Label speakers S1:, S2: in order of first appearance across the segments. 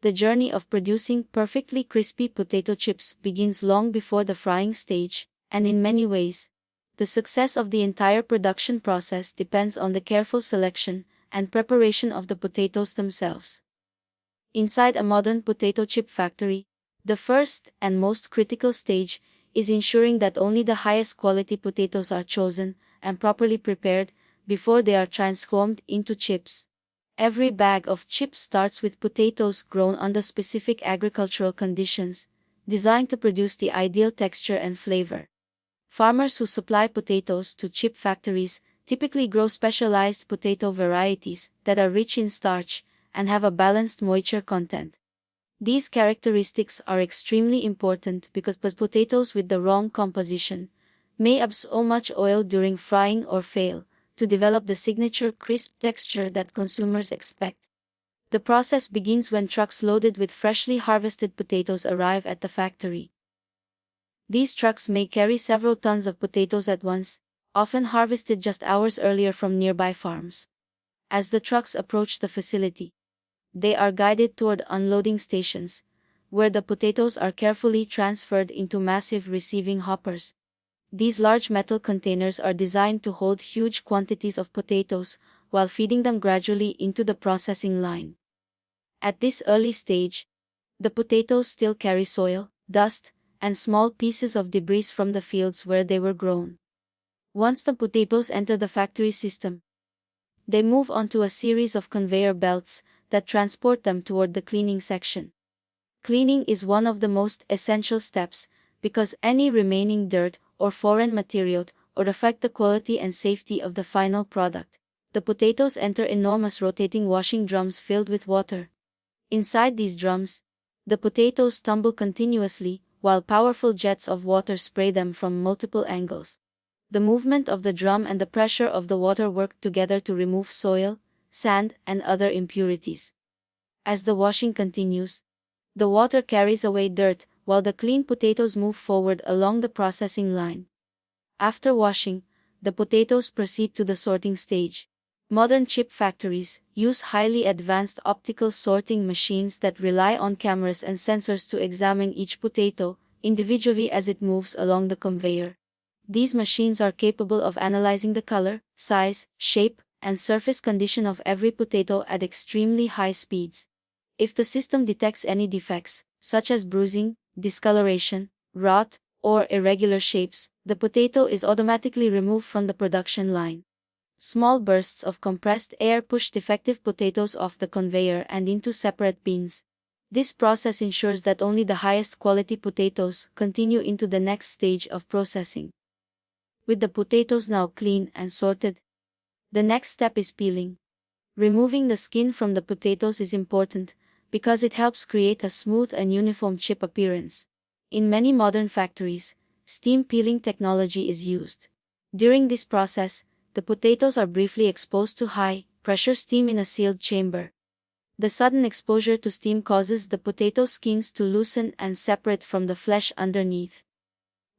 S1: the journey of producing perfectly crispy potato chips begins long before the frying stage, and in many ways, the success of the entire production process depends on the careful selection and preparation of the potatoes themselves. Inside a modern potato chip factory, the first and most critical stage is ensuring that only the highest quality potatoes are chosen and properly prepared before they are transformed into chips. Every bag of chips starts with potatoes grown under specific agricultural conditions, designed to produce the ideal texture and flavor. Farmers who supply potatoes to chip factories typically grow specialized potato varieties that are rich in starch and have a balanced moisture content. These characteristics are extremely important because potatoes with the wrong composition may absorb so much oil during frying or fail to develop the signature crisp texture that consumers expect. The process begins when trucks loaded with freshly harvested potatoes arrive at the factory. These trucks may carry several tons of potatoes at once, often harvested just hours earlier from nearby farms. As the trucks approach the facility, they are guided toward unloading stations, where the potatoes are carefully transferred into massive receiving hoppers. These large metal containers are designed to hold huge quantities of potatoes while feeding them gradually into the processing line. At this early stage, the potatoes still carry soil, dust, and small pieces of debris from the fields where they were grown. Once the potatoes enter the factory system, they move onto a series of conveyor belts that transport them toward the cleaning section. Cleaning is one of the most essential steps because any remaining dirt or foreign material would affect the quality and safety of the final product. The potatoes enter enormous rotating washing drums filled with water. Inside these drums, the potatoes tumble continuously, while powerful jets of water spray them from multiple angles. The movement of the drum and the pressure of the water work together to remove soil, sand, and other impurities. As the washing continues, the water carries away dirt, while the clean potatoes move forward along the processing line. After washing, the potatoes proceed to the sorting stage. Modern chip factories use highly advanced optical sorting machines that rely on cameras and sensors to examine each potato individually as it moves along the conveyor. These machines are capable of analyzing the color, size, shape, and surface condition of every potato at extremely high speeds. If the system detects any defects, such as bruising, discoloration, rot, or irregular shapes, the potato is automatically removed from the production line. Small bursts of compressed air push defective potatoes off the conveyor and into separate bins. This process ensures that only the highest quality potatoes continue into the next stage of processing. With the potatoes now clean and sorted, the next step is peeling. Removing the skin from the potatoes is important because it helps create a smooth and uniform chip appearance. In many modern factories, steam peeling technology is used. During this process, the potatoes are briefly exposed to high-pressure steam in a sealed chamber. The sudden exposure to steam causes the potato skins to loosen and separate from the flesh underneath.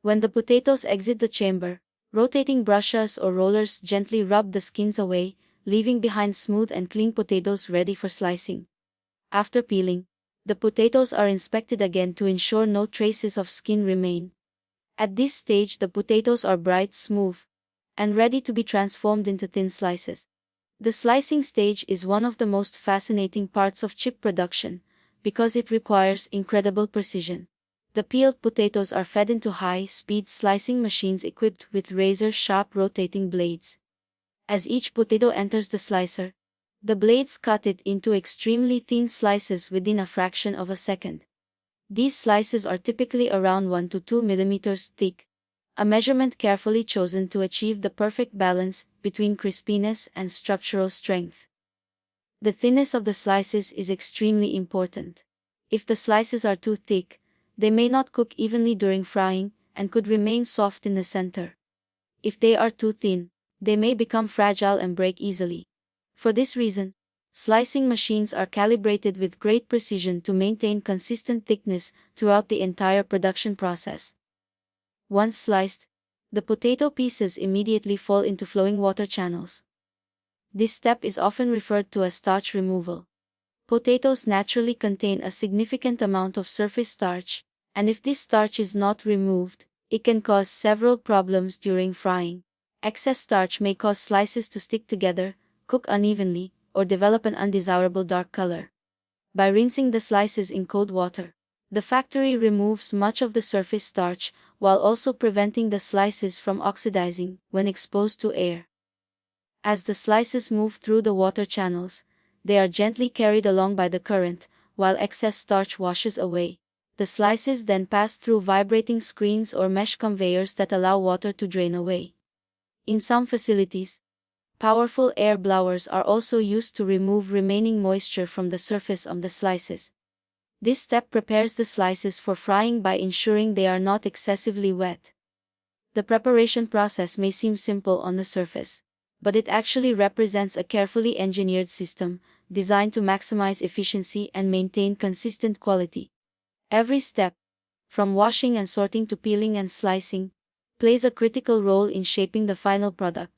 S1: When the potatoes exit the chamber, rotating brushes or rollers gently rub the skins away, leaving behind smooth and clean potatoes ready for slicing. After peeling, the potatoes are inspected again to ensure no traces of skin remain. At this stage, the potatoes are bright, smooth, and ready to be transformed into thin slices. The slicing stage is one of the most fascinating parts of chip production because it requires incredible precision. The peeled potatoes are fed into high-speed slicing machines equipped with razor-sharp rotating blades. As each potato enters the slicer, the blades cut it into extremely thin slices within a fraction of a second. These slices are typically around 1 to 2 millimeters thick, a measurement carefully chosen to achieve the perfect balance between crispiness and structural strength. The thinness of the slices is extremely important. If the slices are too thick, they may not cook evenly during frying and could remain soft in the center. If they are too thin, they may become fragile and break easily. For this reason, slicing machines are calibrated with great precision to maintain consistent thickness throughout the entire production process. Once sliced, the potato pieces immediately fall into flowing water channels. This step is often referred to as starch removal. Potatoes naturally contain a significant amount of surface starch, and if this starch is not removed, it can cause several problems during frying. Excess starch may cause slices to stick together, cook unevenly, or develop an undesirable dark color. By rinsing the slices in cold water, the factory removes much of the surface starch, while also preventing the slices from oxidizing when exposed to air. As the slices move through the water channels, they are gently carried along by the current, while excess starch washes away. The slices then pass through vibrating screens or mesh conveyors that allow water to drain away. In some facilities, powerful air blowers are also used to remove remaining moisture from the surface of the slices. This step prepares the slices for frying by ensuring they are not excessively wet. The preparation process may seem simple on the surface, but it actually represents a carefully engineered system, designed to maximize efficiency and maintain consistent quality. Every step, from washing and sorting to peeling and slicing, plays a critical role in shaping the final product.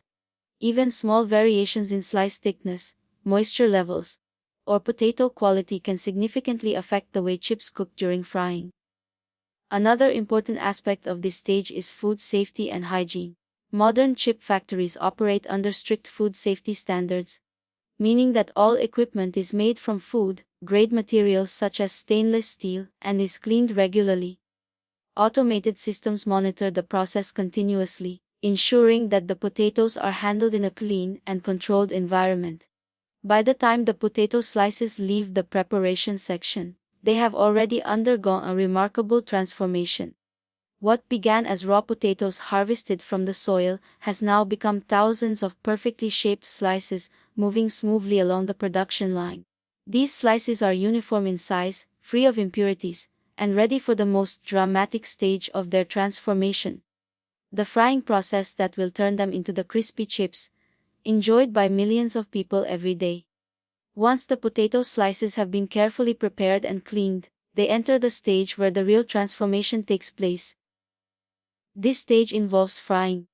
S1: Even small variations in slice thickness, moisture levels, or potato quality can significantly affect the way chips cook during frying. Another important aspect of this stage is food safety and hygiene. Modern chip factories operate under strict food safety standards, meaning that all equipment is made from food-grade materials such as stainless steel and is cleaned regularly. Automated systems monitor the process continuously, ensuring that the potatoes are handled in a clean and controlled environment. By the time the potato slices leave the preparation section, they have already undergone a remarkable transformation. What began as raw potatoes harvested from the soil has now become thousands of perfectly shaped slices, moving smoothly along the production line. These slices are uniform in size, free of impurities, and ready for the most dramatic stage of their transformation: the frying process that will turn them into the crispy chips, enjoyed by millions of people every day. Once the potato slices have been carefully prepared and cleaned, they enter the stage where the real transformation takes place. This stage involves frying,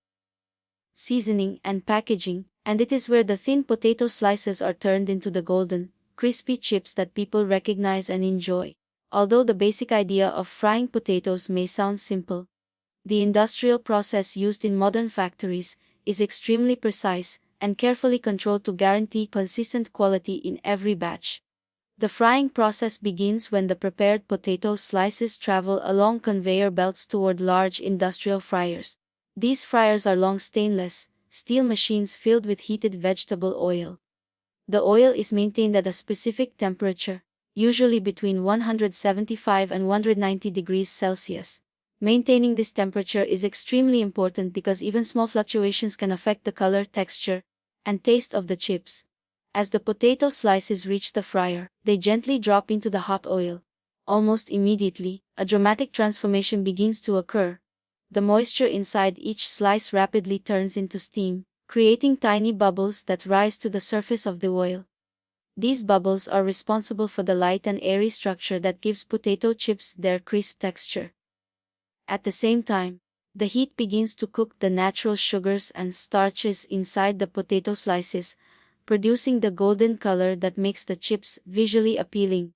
S1: seasoning, and packaging, and it is where the thin potato slices are turned into the golden, crispy chips that people recognize and enjoy. Although the basic idea of frying potatoes may sound simple, the industrial process used in modern factories is extremely precise and carefully controlled to guarantee consistent quality in every batch. The frying process begins when the prepared potato slices travel along conveyor belts toward large industrial fryers. These fryers are long stainless steel machines filled with heated vegetable oil. The oil is maintained at a specific temperature, usually between 175 and 190 degrees Celsius. Maintaining this temperature is extremely important because even small fluctuations can affect the color, texture, and taste of the chips. As the potato slices reach the fryer, they gently drop into the hot oil. Almost immediately, a dramatic transformation begins to occur. The moisture inside each slice rapidly turns into steam, creating tiny bubbles that rise to the surface of the oil. These bubbles are responsible for the light and airy structure that gives potato chips their crisp texture. At the same time, the heat begins to cook the natural sugars and starches inside the potato slices, producing the golden color that makes the chips visually appealing.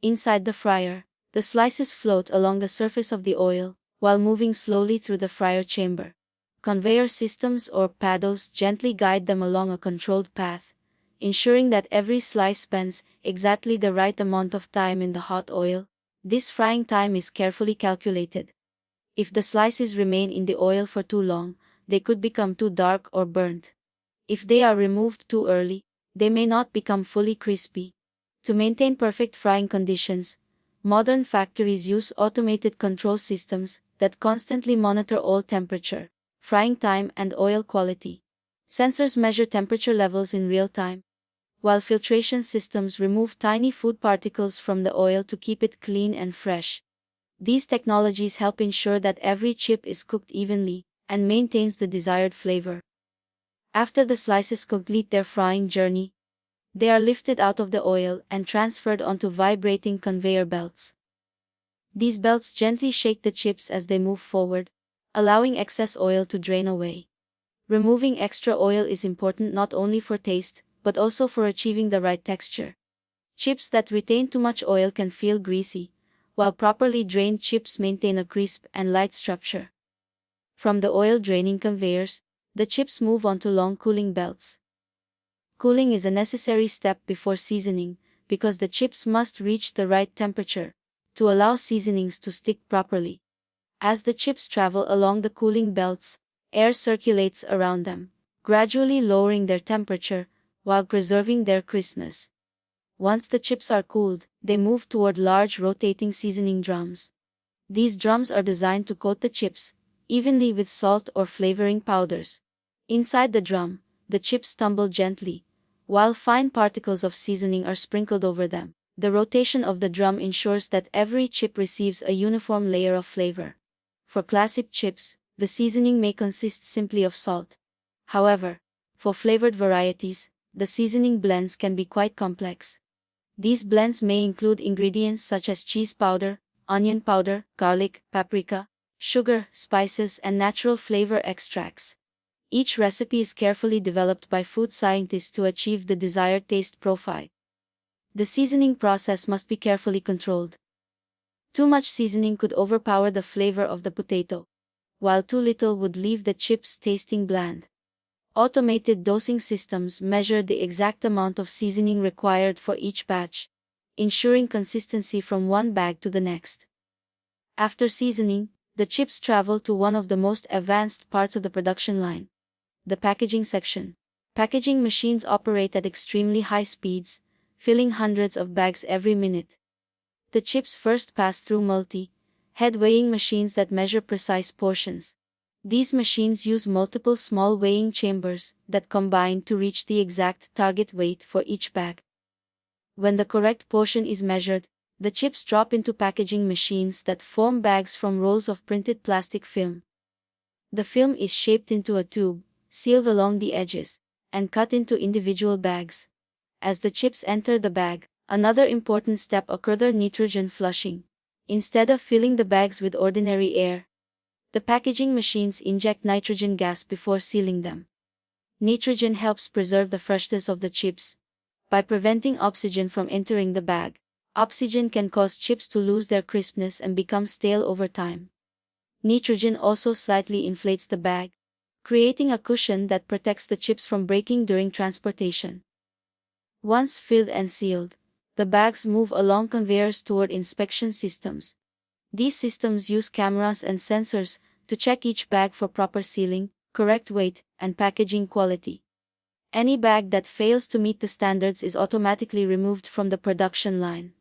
S1: Inside the fryer, the slices float along the surface of the oil, while moving slowly through the fryer chamber. Conveyor systems or paddles gently guide them along a controlled path, ensuring that every slice spends exactly the right amount of time in the hot oil. This frying time is carefully calculated. If the slices remain in the oil for too long, they could become too dark or burnt. If they are removed too early, they may not become fully crispy. To maintain perfect frying conditions, modern factories use automated control systems that constantly monitor oil temperature, frying time, and oil quality. Sensors measure temperature levels in real time, while filtration systems remove tiny food particles from the oil to keep it clean and fresh. These technologies help ensure that every chip is cooked evenly and maintains the desired flavor. After the slices complete their frying journey, they are lifted out of the oil and transferred onto vibrating conveyor belts. These belts gently shake the chips as they move forward, allowing excess oil to drain away. Removing extra oil is important not only for taste, but also for achieving the right texture. Chips that retain too much oil can feel greasy, while properly drained chips maintain a crisp and light structure. From the oil draining conveyors, the chips move onto long cooling belts. Cooling is a necessary step before seasoning, because the chips must reach the right temperature to allow seasonings to stick properly. As the chips travel along the cooling belts, air circulates around them, gradually lowering their temperature while preserving their crispness. Once the chips are cooled, they move toward large rotating seasoning drums. These drums are designed to coat the chips evenly with salt or flavoring powders. Inside the drum, the chips tumble gently, while fine particles of seasoning are sprinkled over them. The rotation of the drum ensures that every chip receives a uniform layer of flavor. For classic chips, the seasoning may consist simply of salt. However, for flavored varieties, the seasoning blends can be quite complex. These blends may include ingredients such as cheese powder, onion powder, garlic, paprika, sugar, spices, and natural flavor extracts. Each recipe is carefully developed by food scientists to achieve the desired taste profile. The seasoning process must be carefully controlled. Too much seasoning could overpower the flavor of the potato, while too little would leave the chips tasting bland. Automated dosing systems measure the exact amount of seasoning required for each batch, ensuring consistency from one bag to the next. After seasoning, the chips travel to one of the most advanced parts of the production line, the packaging section. Packaging machines operate at extremely high speeds, filling hundreds of bags every minute. The chips first pass through multi-head weighing machines that measure precise portions. These machines use multiple small weighing chambers that combine to reach the exact target weight for each bag. When the correct portion is measured, the chips drop into packaging machines that form bags from rolls of printed plastic film. The film is shaped into a tube, sealed along the edges, and cut into individual bags. As the chips enter the bag, another important step occurs: nitrogen flushing. Instead of filling the bags with ordinary air, the packaging machines inject nitrogen gas before sealing them. Nitrogen helps preserve the freshness of the chips. By preventing oxygen from entering the bag, oxygen can cause chips to lose their crispness and become stale over time. Nitrogen also slightly inflates the bag, creating a cushion that protects the chips from breaking during transportation. Once filled and sealed, the bags move along conveyors toward inspection systems. These systems use cameras and sensors to check each bag for proper sealing, correct weight, and packaging quality. Any bag that fails to meet the standards is automatically removed from the production line.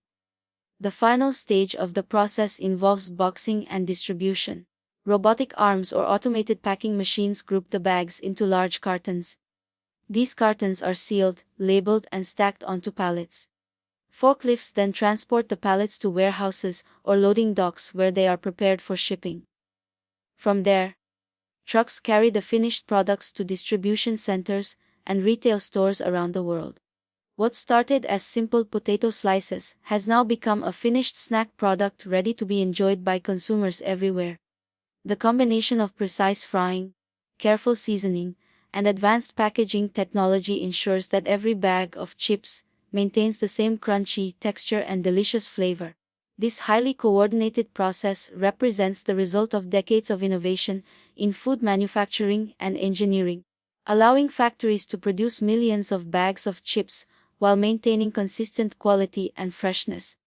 S1: The final stage of the process involves boxing and distribution. Robotic arms or automated packing machines group the bags into large cartons. These cartons are sealed, labeled, and stacked onto pallets. Forklifts then transport the pallets to warehouses or loading docks where they are prepared for shipping. From there, trucks carry the finished products to distribution centers and retail stores around the world. What started as simple potato slices has now become a finished snack product ready to be enjoyed by consumers everywhere. The combination of precise frying, careful seasoning, and advanced packaging technology ensures that every bag of chips maintains the same crunchy texture and delicious flavor. This highly coordinated process represents the result of decades of innovation in food manufacturing and engineering, allowing factories to produce millions of bags of chips while maintaining consistent quality and freshness.